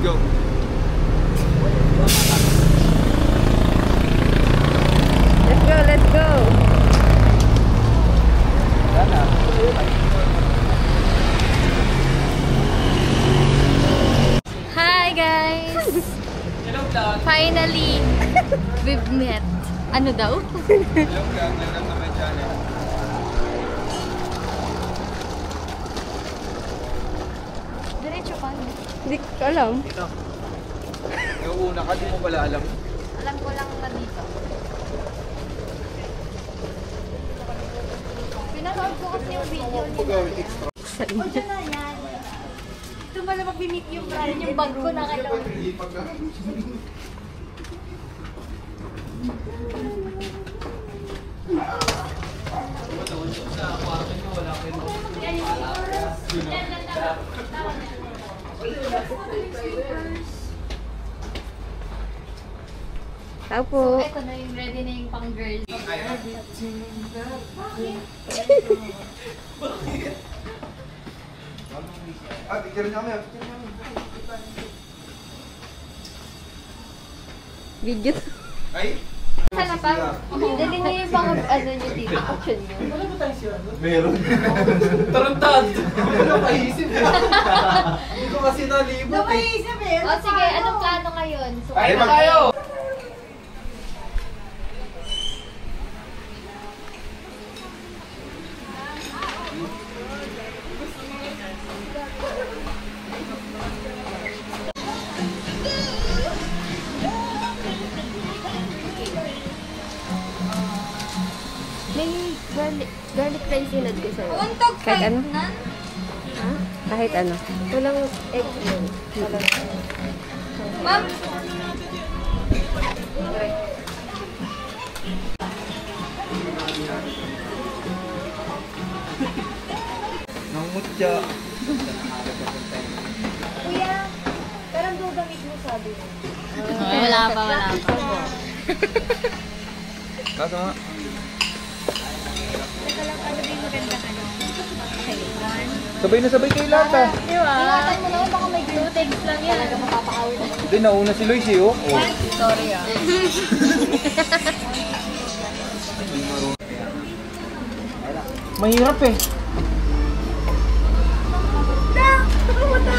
go. Let's go, let's go. Hi guys! Finally, we've met. Ano daw? Welcome to my channel. Diretso pa. Hindi ko alam. Ito. Yung una ka, di mo pala alam. Alam ko lang na dito. Pinanood ko kasi yung video niya. Punta na yan. Ito pala mag-meet yung brand, yung bag ko na kayo. Tao po. So, ito na yung ready na yung pang girls. Picture niya kami. Video. Ay? Sana pa? Dali na yung pang ano nyo dito. Action nyo. Wala ba tayo siya? Meron. Tarantad! Wala maisip eh. Hindi ko kasi nalibot eh. O sige, anong plano ngayon? So, Ay, Ano tayo? may garlic rice sinad ko sa'yo. Untog Kahit ano? na? Ha? Kahit ano. Walang egg yun. Walang Ma'am, Nangmutya. kuya, parang dugamit mo sabi mo. wala pa. Kaso nga. Teka lang, ano ba yung magandang ano? Okay, one. Sabay na sabay kayo lahat ah. Ingatan mo naman, baka may glue text lang yan. Talaga mapapakawin na. Hindi, nauna si Lois eh oh. Sorry ah. Mahirap eh.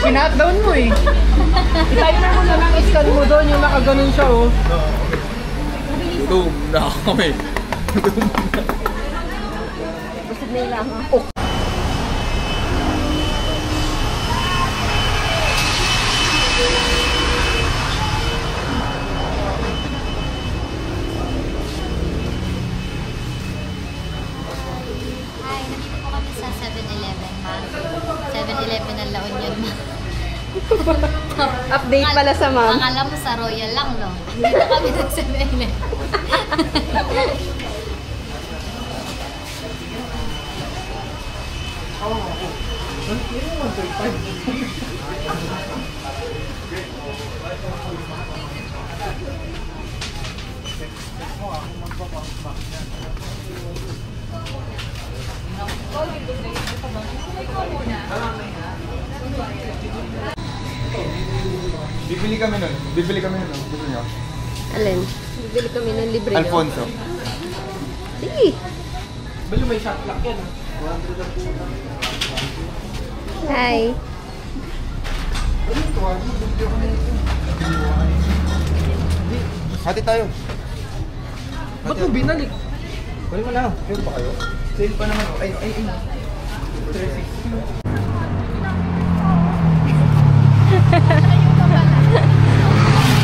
Sinat-down mo eh. Itayo na mo na lang, iscan mo doon yung nakaganon siya oh. Gutom na kami. Busog na yung lama. Hi, nandito po kami sa 7-Eleven, ma. 7-Eleven ng La Union, ma. Update pala sa ma'am. Akala mo sa Royal lang, no? Dito kami ng 7-Eleven. Bibili kami nun. Gusto niyo? Alin? Bibili kami ng libre. Alfonso. Sige. Balo may shot lock yan. Hi. Hati tayo. Ba't mo binalik? Kunin mo na. Sure ba kayo? Sale pa naman. Ay. 360.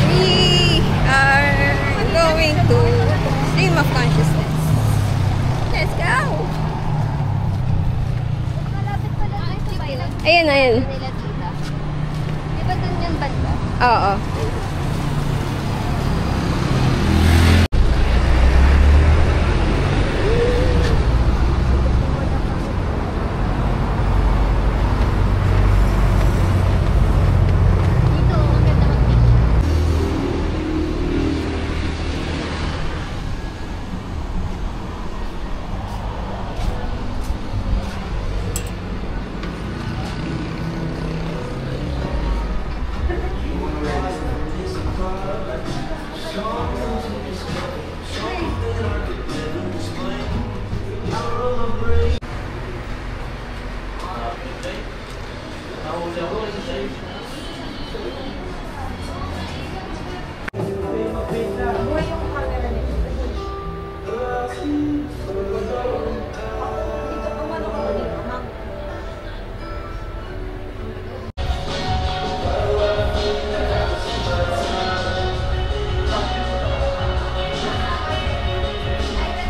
We are going to Stream of Consciousness. Let's go! Malapit pala tayo sa bayan. Ayan. Nila tita. Di ba dun yung banda? Oo. Dito, ang ganda mag-picture.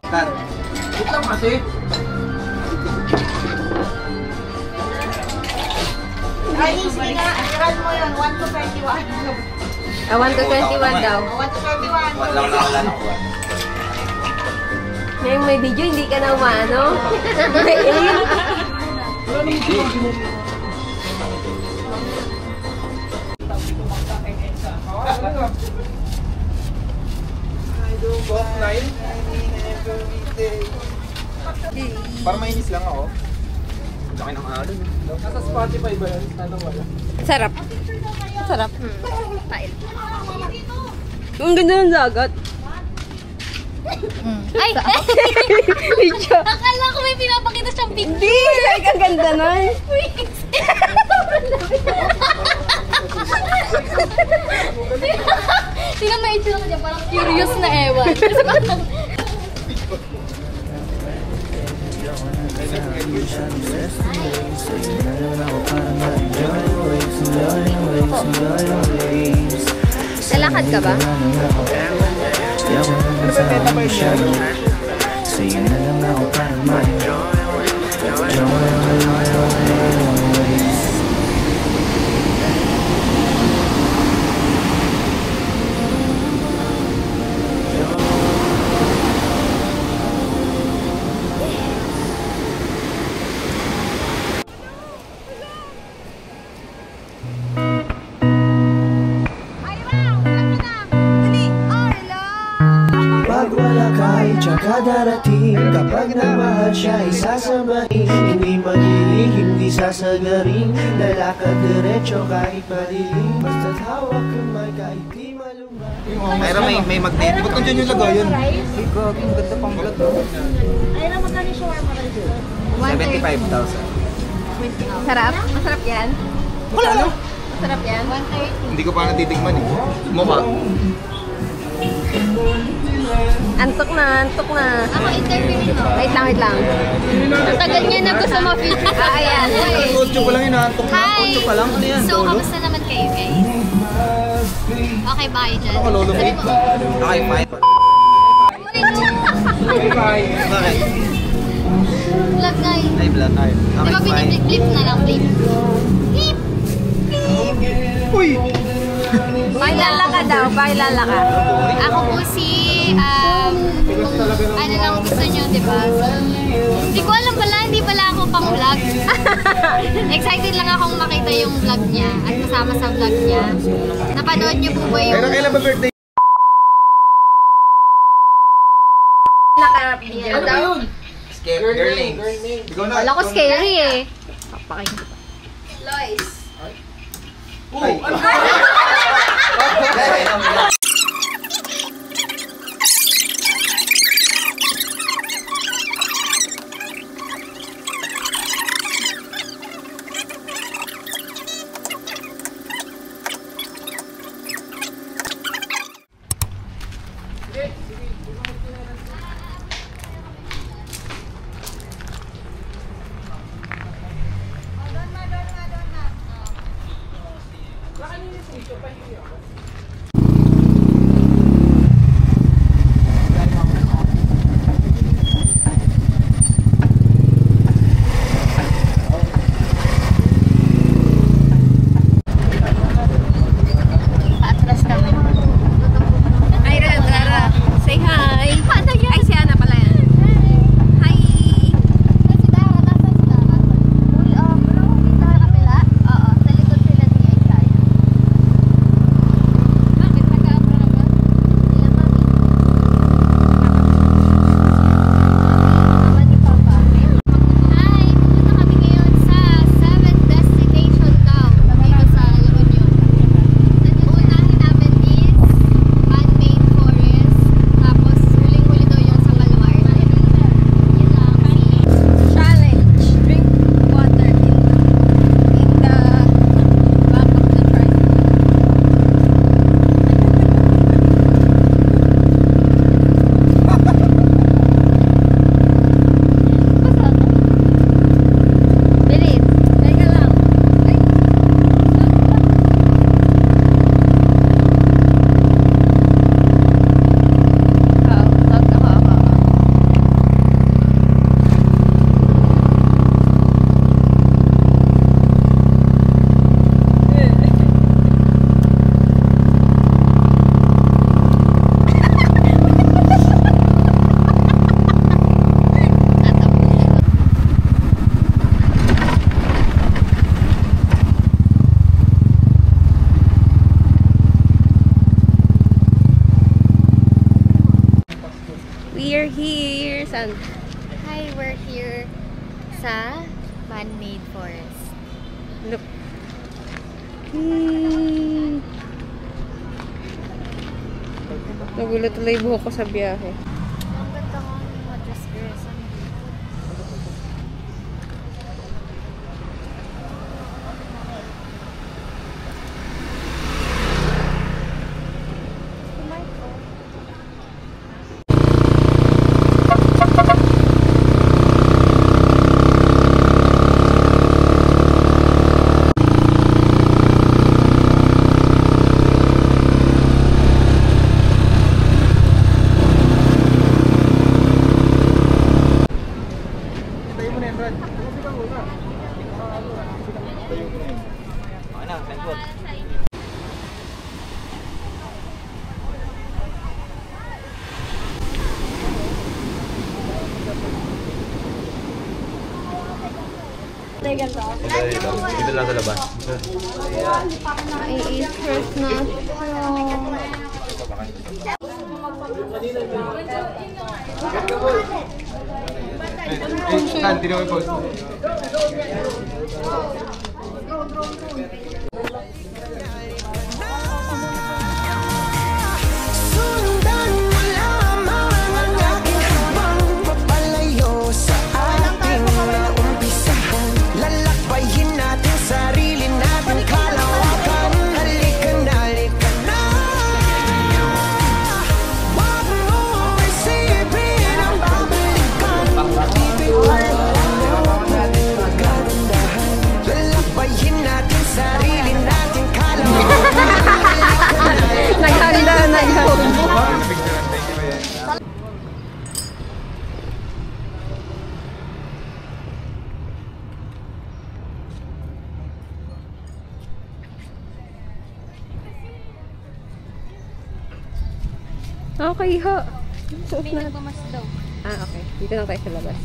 Tan. Wait lang kasi. Ay, sige nga. Iran mo yun. 1 to 21. 1 to 21 daw. 1 to 21. Wala na wala na kuha. Ngayong may video, hindi ka na umano. Para mainis lang ako. Laki ng alon. Nasa Spotify ba yan? Sana wala. Sarap. Sarap. Tail. Ang ganda ng dagat. Ay! Video. Akala ko may pinapakita siyang picture. Hindi! Ang ganda nun. Tingnan mo yung itsura ko dyan, parang curious na ewan. Kasi parang, Lalakad ka ba? Pag wala ka ay tsaka darating. Kapag nagmahal siya ay sasamahin. Hindi magiging, hindi sasagaring. Lalakad diretso kahit madilim. Basta't hawak kamay kahit di malumba. Mayroon may magnet. Ba't nandiyan yung lagayan? Ay, gagi. Ang ganda pang vlog. Ay, na magkano yung shawarma kayo? 75,000. Sarap? Masarap yan? Ano? Masarap yan? 130. Hindi ko pa natitikman eh. Mukha. Antok na, antok na. Ako interview nito. Wait lang, wait lang. Ang tagal niya na gusto ma-feature sa Ayan. Kotso pa lang inaantok na. Hi! Kotso pa lang. Ano yan? So, Lolo? kamusta naman kayo guys? Okay, bye dyan. Ako, lolo mo. Sabi mo, Okay, fine. Bakit? vlog na yun. Ay, vlog. Ay, Di ba okay, fine. biniblik-blip na lang, blip? Blip! Uy! Bailala ka daw, bailala ka. Ako po si, kung ano lang gusto nyo, di ba? Hindi ko alam pala, hindi pala ako pang vlog. Excited lang akong makita yung vlog niya at kasama sa vlog niya. Napanood niyo po ba yung... Pero kailan ba birthday? Naka-video Ano ba daw. yun? Girling. Ikaw na. Wala ko scary eh. Papakita ko. Lois. Ay. Paatras kami. Ay, Rara. Say hi. Ay, si Ana pala yan. Hi. Si Dara, nasa si Dara? Uy, bro, dito sa kapila? Oo, sa likod sila ni Ay. We're here. Saan? Hi, we're here sa man-made forest. Look. Nagulat tuloy yung buhok ko sa biyahe. Ang ganda ko ng mattress dress. Dito lang sa labas. I-eat first na. Saan? Tino yung post. Sundan mo lamang ang aking habang papalayo sa ating naumpisahan. Lalakbayin natin sarili natin kalawakan. Halika na, halika na. Wag mo isipin ang babalikan. Ibig mo kagandahan. Lalakbayin natin sarili natin kalawakan. Naghanda, naghanda. Okay ho. Suot May na. nagmamas daw. Ah, okay. Dito na tayo sa labas.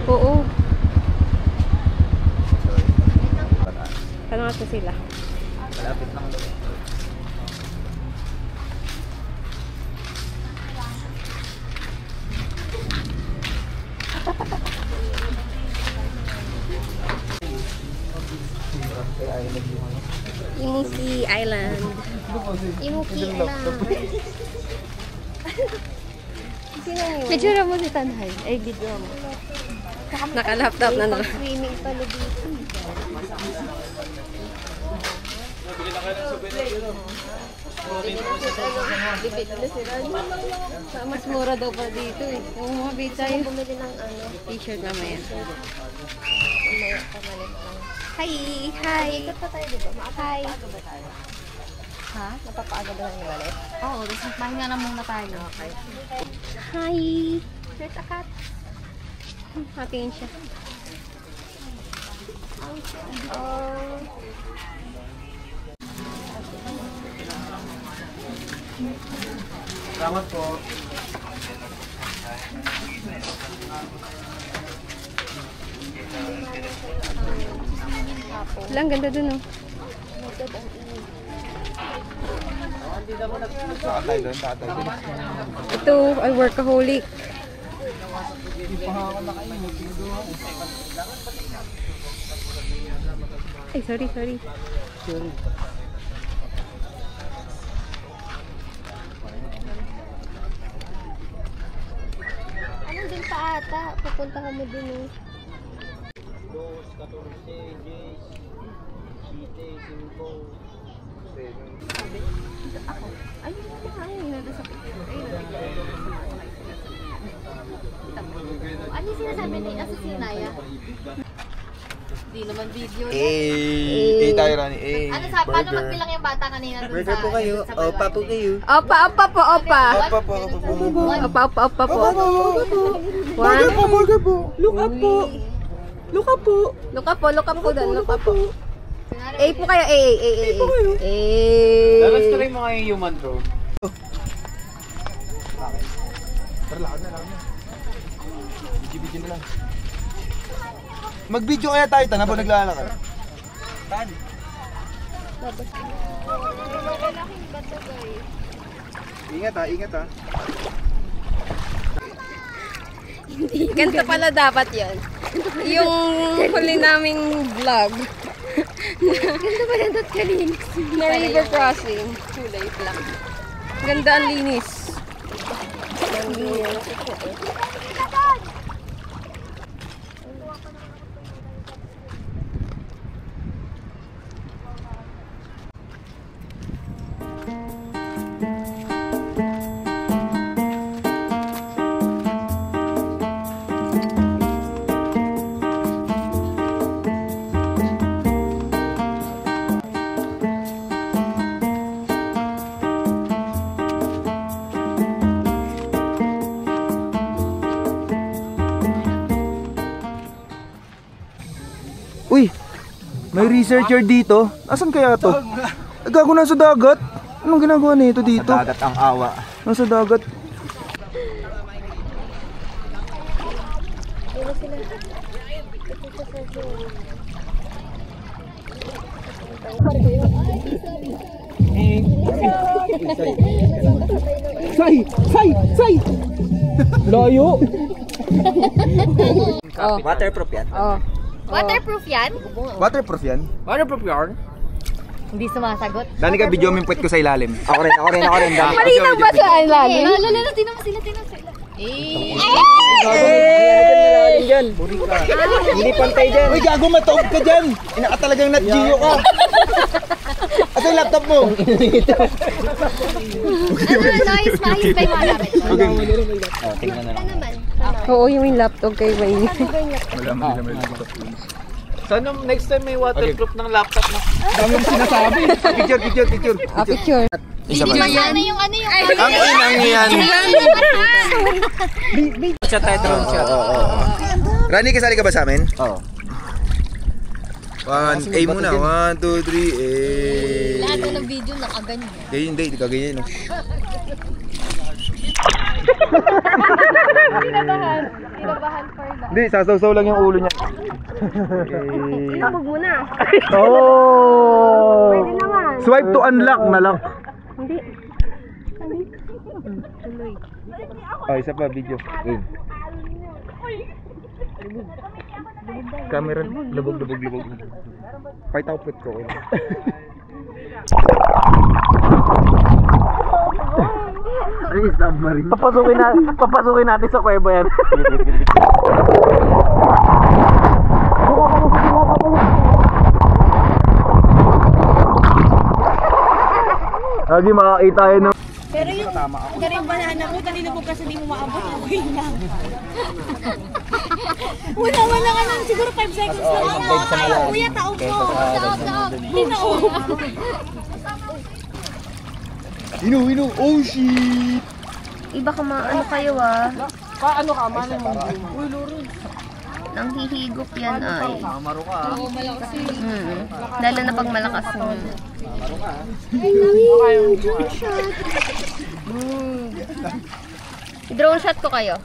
Oo. Tanong natin sila. Malapit lang daw. Imuki Island. Imuki lang. Picture mo si Tanhay. Ay, video mo. Naka-laptop na naman. Swimming pala dito. Mas mura daw pa dito eh. Yung mga bita tayo. Bumili ng T-shirt mamaya. mamaya pamalit lang. Hi! Hi! Ikot pa tayo, diba? Hi! Ha? Napapaaga ba ng balik? Oo, tapos mahinga na muna tayo. Okay. Hi! There's a cat. Hatiin siya. Salamat po. Wala, ang ganda dun oh. Tatay doon, tatay doon. Ito, ay workaholic. Ay, sorry, sorry. Ano din pa ata? Pupuntahan mo dun eh. 2, 14, 10, 7, 5. Ayun na nga, ayun na sa picture. Ayun na. Ano yung sinasabi ni Asa si Naya? Hindi naman video yan. Eh tayo Rani. Ano sa paano magbilang yung bata kanina dun Burger sa po kayo. sa Opa po kayo. Opa, opa po, opa. Opa po. Opa, opa, opa po. Burger po. Look up po. Look up po. Look up po, look up po doon, look up po. A po kayo, A. Dalas try mo nga yung human drone. Tara, lakad na. Video na lang. Mag-video kaya tayo tan habang naglalakad. Tan. Ingat ha. Ganito pala dapat yun. Yung huli naming vlog. Ganito pala dapat kalinis. Na river crossing. Kulay black. Ganda ang linis. Uy, may researcher dito. Asan kaya to? Gago na sa dagat. Anong ginagawa nito dito? Sa dagat ang awa. Nasa dagat. Say! Layo! Waterproof yan? Oh. Waterproof yan? Waterproof yan? Waterproof yarn? Hindi sumasagot. Dani ka, video mo yung puwet ko sa ilalim. Ako rin. Dani. Malinaw ba sa ilalim? Lalo, tinan mo sila. Hindi pantay dyan. Uy, gago, mataog ka dyan. Inaka talagang Nat Geo ka. Asa yung laptop mo? Noise, mahis pa yung mga gamit. Tingnan na lang. Oo, yung laptop kayo mainit. Sana next time may waterproof ng laptop na. Dami mong sinasabi. Picture. Picture. Isa Hindi ba? masana yung ano yung... Ang inang yan. Siya tayo drone siya. Rani, kasali ka ba sa amin? Oo. 1, A muna. 1, 2, 3, A. Lahat ng video nakaganyan. Kaya hindi kaganyan. No? Kinabahan for that. Hindi, sasaw-saw lang yung ulo niya. Ilabog mo na. Oh! Pwede naman. Swipe to unlock na lang. Hindi. Oh, isa pa video. Camera, lubog. Fight outfit ko. Ay, submarine. Papasukin natin sa kuweba yan. Lagi makakita tayo ng... Pero yung banana mo, talilubog kasi di mo maabot. Okay lang. Wala ka lang. Siguro 5 seconds lang. Kuya, taob mo. Taob. Hindi taob. Inu. Oh, shit! Iba ka ano kayo ah. Paano ka? Manang mo? Uy, luro. Nang hihigop yan ay. Maro ka. Oo, malakas yun. Lalo na pag malakas mo. Maro ka. Drone shot ko kayo.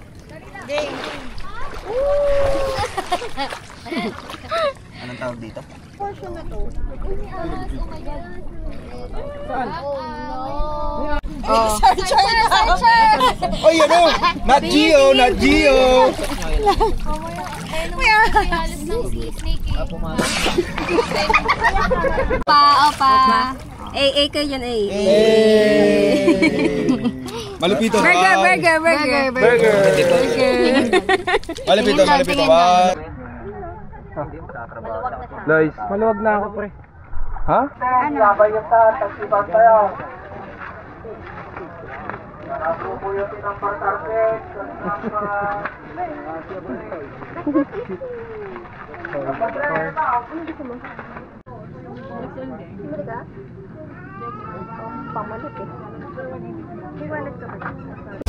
Anong tawag dito? Portion na to. Uy, may ahas. Oh my God. Saan? Oh, no. Searcher! Oh, yan o! Nat Geo! May halos ng snake eh. Opa. A kayo dyan, A. Malupito. Burger. Malupito. Guys. Maluwag na ako, pre. Ha? Pamalit eh. May wallet ka ba?